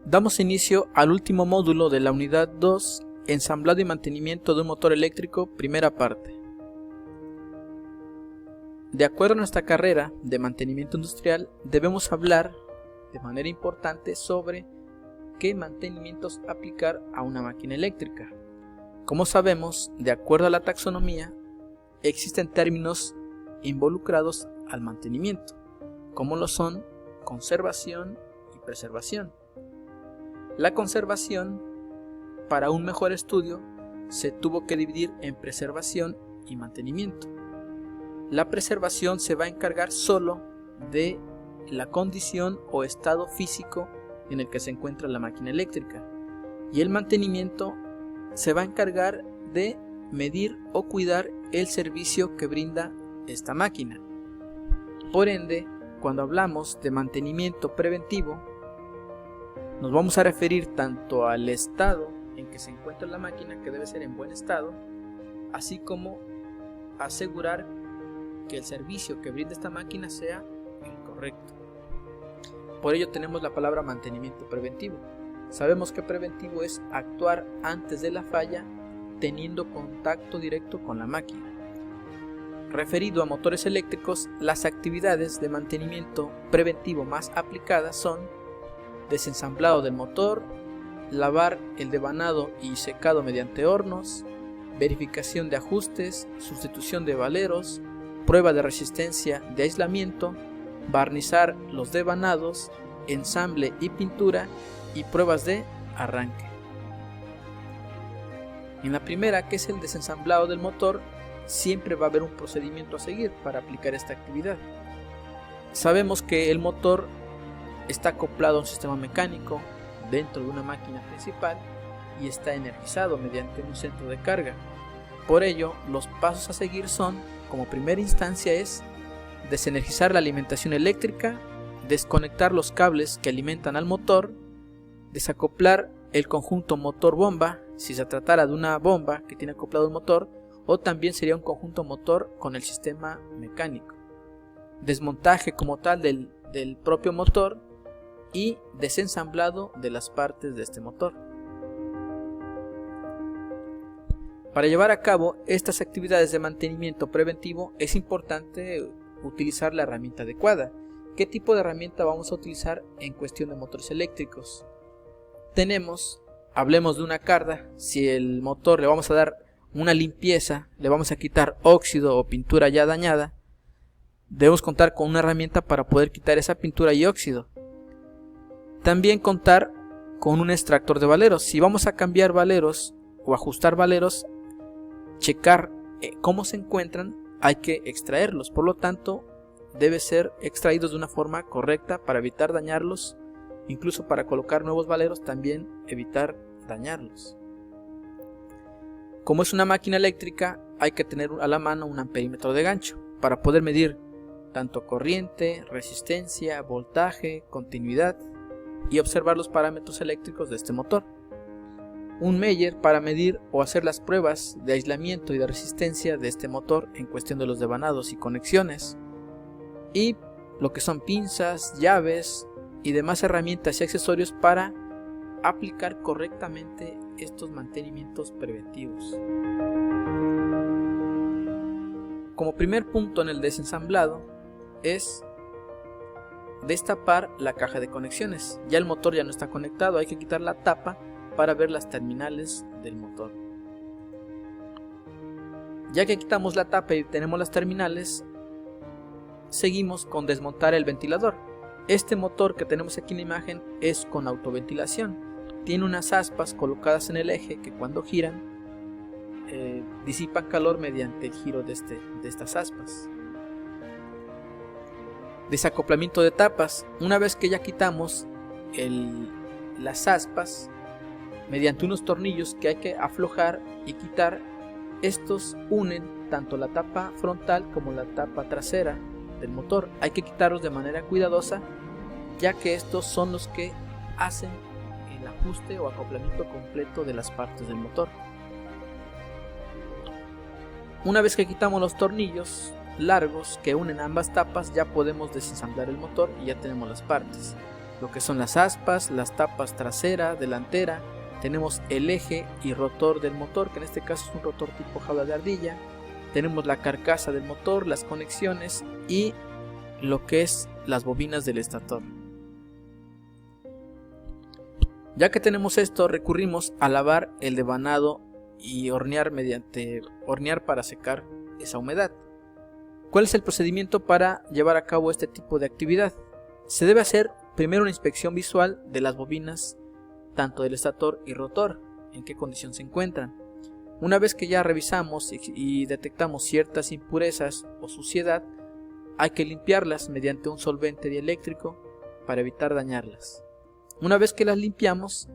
Damos inicio al último módulo de la unidad 2, ensamblado y mantenimiento de un motor eléctrico, primera parte. De acuerdo a nuestra carrera de mantenimiento industrial, debemos hablar de manera importante sobre qué mantenimientos aplicar a una máquina eléctrica. Como sabemos, de acuerdo a la taxonomía, existen términos involucrados al mantenimiento, como lo son conservación y preservación. La conservación, para un mejor estudio, se tuvo que dividir en preservación y mantenimiento. La preservación se va a encargar solo de la condición o estado físico en el que se encuentra la máquina eléctrica, y el mantenimiento se va a encargar de medir o cuidar el servicio que brinda esta máquina. Por ende, cuando hablamos de mantenimiento preventivo, nos vamos a referir tanto al estado en que se encuentra la máquina, que debe ser en buen estado, así como asegurar que el servicio que brinda esta máquina sea el correcto. Por ello tenemos la palabra mantenimiento preventivo. Sabemos que preventivo es actuar antes de la falla, teniendo contacto directo con la máquina. Referido a motores eléctricos, las actividades de mantenimiento preventivo más aplicadas son desensamblado del motor, lavar el devanado y secado mediante hornos, verificación de ajustes, sustitución de valeros, prueba de resistencia de aislamiento, barnizar los devanados, ensamble y pintura y pruebas de arranque. En la primera, que es el desensamblado del motor, siempre va a haber un procedimiento a seguir para aplicar esta actividad. Sabemos que el motor está acoplado a un sistema mecánico dentro de una máquina principal y está energizado mediante un centro de carga. Por ello, los pasos a seguir son, como primera instancia, es desenergizar la alimentación eléctrica, desconectar los cables que alimentan al motor, desacoplar el conjunto motor-bomba, si se tratara de una bomba que tiene acoplado un motor, o también sería un conjunto motor con el sistema mecánico. Desmontaje como tal del propio motor y desensamblado de las partes de este motor. Para llevar a cabo estas actividades de mantenimiento preventivo es importante utilizar la herramienta adecuada. ¿Qué tipo de herramienta vamos a utilizar en cuestión de motores eléctricos? Hablemos de una carda. Si el motor le vamos a dar una limpieza, le vamos a quitar óxido o pintura ya dañada, debemos contar con una herramienta para poder quitar esa pintura y óxido. También contar con un extractor de valeros. Si vamos a cambiar valeros o ajustar valeros, checar cómo se encuentran, hay que extraerlos. Por lo tanto, debe ser extraídos de una forma correcta para evitar dañarlos. Incluso para colocar nuevos valeros, también evitar dañarlos. Como es una máquina eléctrica, hay que tener a la mano un amperímetro de gancho para poder medir tanto corriente, resistencia, voltaje, continuidad y observar los parámetros eléctricos de este motor. Un Meyer para medir o hacer las pruebas de aislamiento y de resistencia de este motor en cuestión de los devanados y conexiones, y lo que son pinzas, llaves y demás herramientas y accesorios para aplicar correctamente estos mantenimientos preventivos. Como primer punto en el desensamblado es destapar la caja de conexiones. Ya el motor ya no está conectado, hay que quitar la tapa para ver las terminales del motor. Ya que quitamos la tapa y tenemos las terminales, seguimos con desmontar el ventilador. Este motor que tenemos aquí en la imagen es con autoventilación. Tiene unas aspas colocadas en el eje que cuando giran disipan calor mediante el giro de estas aspas. Desacoplamiento de tapas. Una vez que ya quitamos las aspas, mediante unos tornillos que hay que aflojar y quitar, estos unen tanto la tapa frontal como la tapa trasera del motor. Hay que quitarlos de manera cuidadosa, ya que estos son los que hacen el ajuste o acoplamiento completo de las partes del motor. Una vez que quitamos los tornillos largos que unen ambas tapas, ya podemos desensamblar el motor y ya tenemos las partes. lo que son las aspas, las tapas trasera, delantera. Tenemos el eje y rotor del motor, que en este caso es un rotor tipo jaula de ardilla. Tenemos la carcasa del motor, las conexiones y lo que es las bobinas del estator. Ya que tenemos esto, recurrimos a lavar el devanado y hornear para secar esa humedad. ¿Cuál es el procedimiento para llevar a cabo este tipo de actividad? Se debe hacer primero una inspección visual de las bobinas, tanto del estator y rotor, en qué condición se encuentran. Una vez que ya revisamos y detectamos ciertas impurezas o suciedad, hay que limpiarlas mediante un solvente dieléctrico para evitar dañarlas. Una vez que las limpiamos,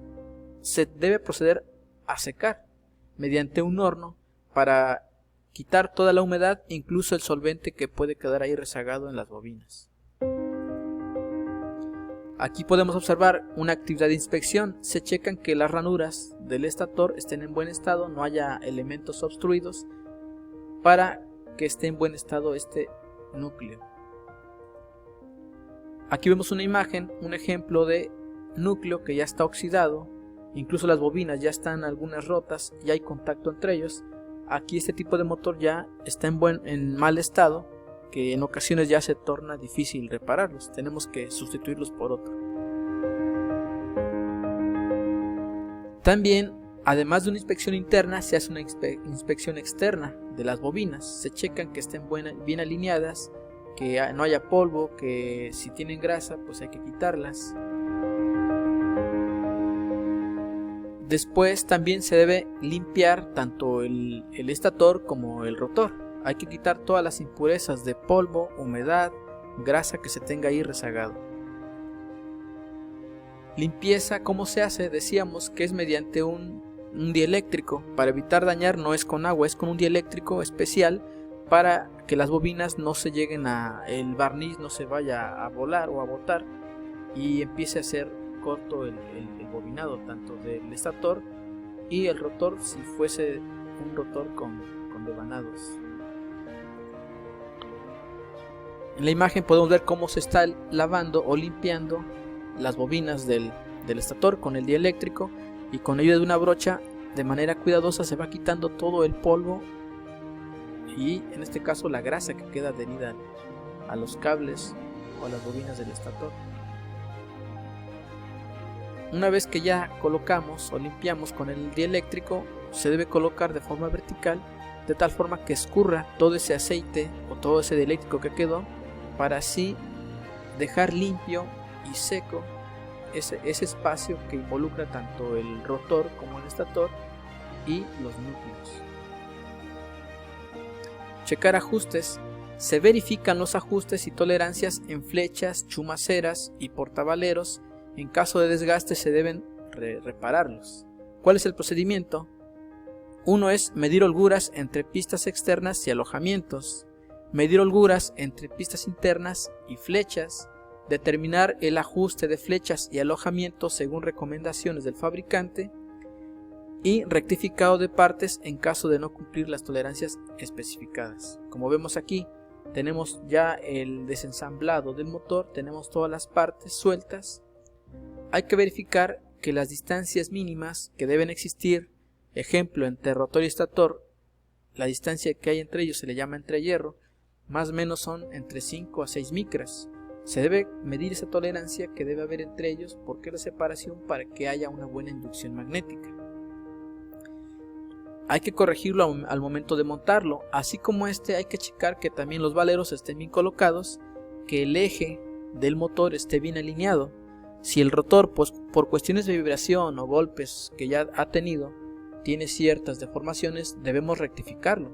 se debe proceder a secar mediante un horno para quitar toda la humedad, incluso el solvente que puede quedar ahí rezagado en las bobinas. Aquí podemos observar una actividad de inspección. Se checan que las ranuras del estator estén en buen estado, no haya elementos obstruidos, para que esté en buen estado este núcleo. Aquí vemos una imagen, un ejemplo de núcleo que ya está oxidado, incluso las bobinas ya están algunas rotas y hay contacto entre ellos. Aquí este tipo de motor ya está en mal estado, que en ocasiones ya se torna difícil repararlos, tenemos que sustituirlos por otro. También, además de una inspección interna, se hace una inspección externa de las bobinas. Se checan que estén bien alineadas, que no haya polvo, que si tienen grasa pues hay que quitarlas. Después también se debe limpiar tanto el estator como el rotor. Hay que quitar todas las impurezas de polvo, humedad, grasa que se tenga ahí rezagado. Limpieza, ¿cómo se hace? Decíamos que es mediante un dieléctrico. Para evitar dañar no es con agua, es con un dieléctrico especial para que las bobinas no se lleguen el barniz no se vaya a volar o a botar y empiece a ser corto el bobinado tanto del estator y el rotor si fuese un rotor con devanados. En la imagen podemos ver cómo se está lavando o limpiando las bobinas del estator con el dieléctrico, y con ayuda de una brocha de manera cuidadosa se va quitando todo el polvo y en este caso la grasa que queda adherida a los cables o a las bobinas del estator. Una vez que ya colocamos o limpiamos con el dieléctrico, se debe colocar de forma vertical, de tal forma que escurra todo ese aceite o todo ese dieléctrico que quedó, para así dejar limpio y seco ese espacio que involucra tanto el rotor como el estator y los núcleos. Checar ajustes. Se verifican los ajustes y tolerancias en flechas, chumaceras y portavaleros. En caso de desgaste se deben repararlos. ¿Cuál es el procedimiento? Uno es medir holguras entre pistas externas y alojamientos, medir holguras entre pistas internas y flechas, determinar el ajuste de flechas y alojamientos según recomendaciones del fabricante y rectificado de partes en caso de no cumplir las tolerancias especificadas. Como vemos aquí, tenemos ya el desensamblado del motor, tenemos todas las partes sueltas. Hay que verificar que las distancias mínimas que deben existir, ejemplo entre rotor y estator, la distancia que hay entre ellos se le llama entrehierro, más o menos son entre 5 a 6 micras. Se debe medir esa tolerancia que debe haber entre ellos, porque la separación para que haya una buena inducción magnética. Hay que corregirlo al momento de montarlo, así como hay que checar que también los valeros estén bien colocados, que el eje del motor esté bien alineado. Si el rotor, pues, por cuestiones de vibración o golpes que ya ha tenido, tiene ciertas deformaciones, debemos rectificarlo,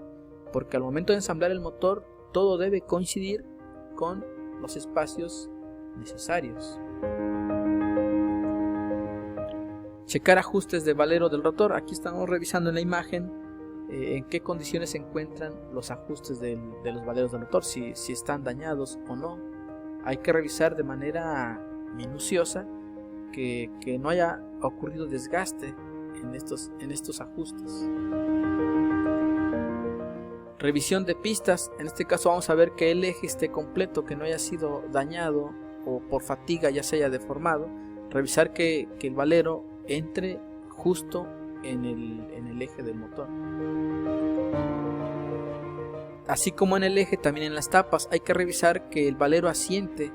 porque al momento de ensamblar el motor todo debe coincidir con los espacios necesarios. Checar ajustes de valero del rotor. Aquí estamos revisando en la imagen en qué condiciones se encuentran los ajustes de los valeros del rotor, si están dañados o no. Hay que revisar de manera minuciosa que no haya ocurrido desgaste en estos ajustes. Revisión de pistas. En este caso vamos a ver que el eje esté completo, que no haya sido dañado o por fatiga ya se haya deformado, revisar que el valero entre justo en el eje del motor. Así como en el eje, también en las tapas hay que revisar que el valero asiente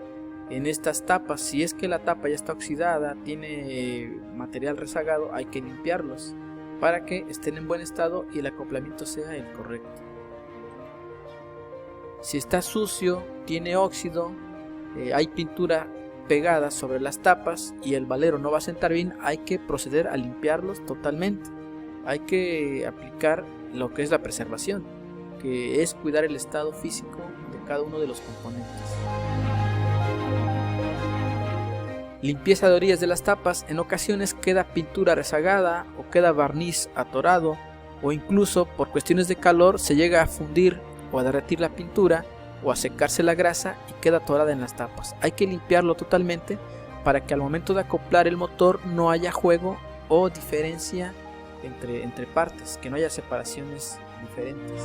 en estas tapas. Si es que la tapa ya está oxidada, tiene material rezagado, hay que limpiarlos para que estén en buen estado y el acoplamiento sea el correcto. Si está sucio, tiene óxido, hay pintura pegada sobre las tapas y el valero no va a sentar bien, hay que proceder a limpiarlos totalmente. Hay que aplicar lo que es la preservación, que es cuidar el estado físico de cada uno de los componentes. Limpieza de orillas de las tapas. En ocasiones queda pintura rezagada o queda barniz atorado, o incluso por cuestiones de calor se llega a fundir o a derretir la pintura o a secarse la grasa y queda atorada en las tapas. Hay que limpiarlo totalmente para que al momento de acoplar el motor no haya juego o diferencia entre partes, que no haya separaciones diferentes.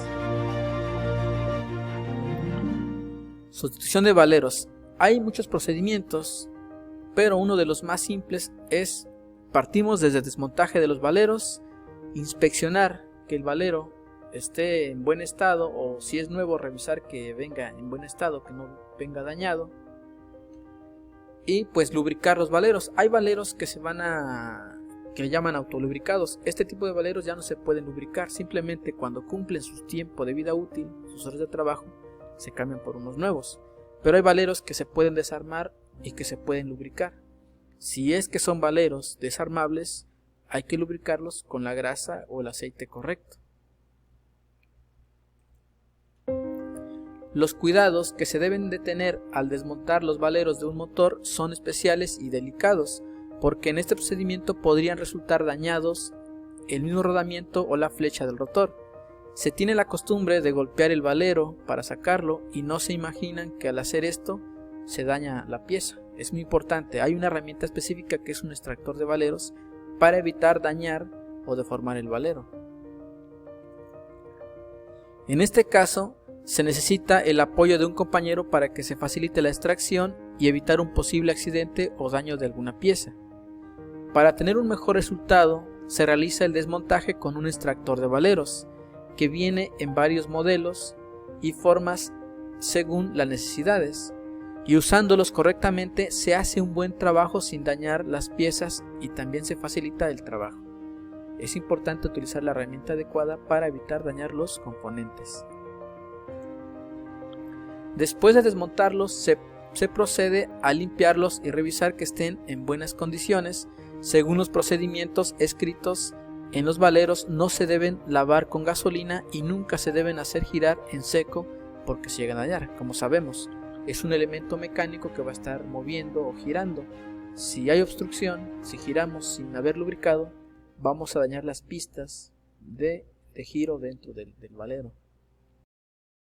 Sustitución de valeros. Hay muchos procedimientos, pero uno de los más simples es: partimos desde el desmontaje de los valeros, inspeccionar que el valero esté en buen estado, o si es nuevo, revisar que venga en buen estado, que no venga dañado, y pues lubricar los valeros. Hay valeros que que llaman autolubricados. Este tipo de valeros ya no se pueden lubricar, simplemente cuando cumplen su tiempo de vida útil, sus horas de trabajo, se cambian por unos nuevos. Pero hay valeros que se pueden desarmar y que se pueden lubricar. Si es que son valeros desarmables, hay que lubricarlos con la grasa o el aceite correcto. Los cuidados que se deben de tener al desmontar los valeros de un motor son especiales y delicados, porque en este procedimiento podrían resultar dañados el mismo rodamiento o la flecha del rotor. Se tiene la costumbre de golpear el valero para sacarlo y no se imaginan que al hacer esto se daña la pieza. Es muy importante, hay una herramienta específica que es un extractor de valeros para evitar dañar o deformar el valero. En este caso se necesita el apoyo de un compañero para que se facilite la extracción y evitar un posible accidente o daño de alguna pieza. Para tener un mejor resultado se realiza el desmontaje con un extractor de valeros, que viene en varios modelos y formas según las necesidades, y usándolos correctamente se hace un buen trabajo sin dañar las piezas y también se facilita el trabajo. Es importante utilizar la herramienta adecuada para evitar dañar los componentes. Después de desmontarlos se procede a limpiarlos y revisar que estén en buenas condiciones. Según los procedimientos escritos en los valeros, no se deben lavar con gasolina y nunca se deben hacer girar en seco porque se llegan a dañar. Como sabemos, es un elemento mecánico que va a estar moviendo o girando. Si hay obstrucción, si giramos sin haber lubricado, vamos a dañar las pistas de giro dentro del valero.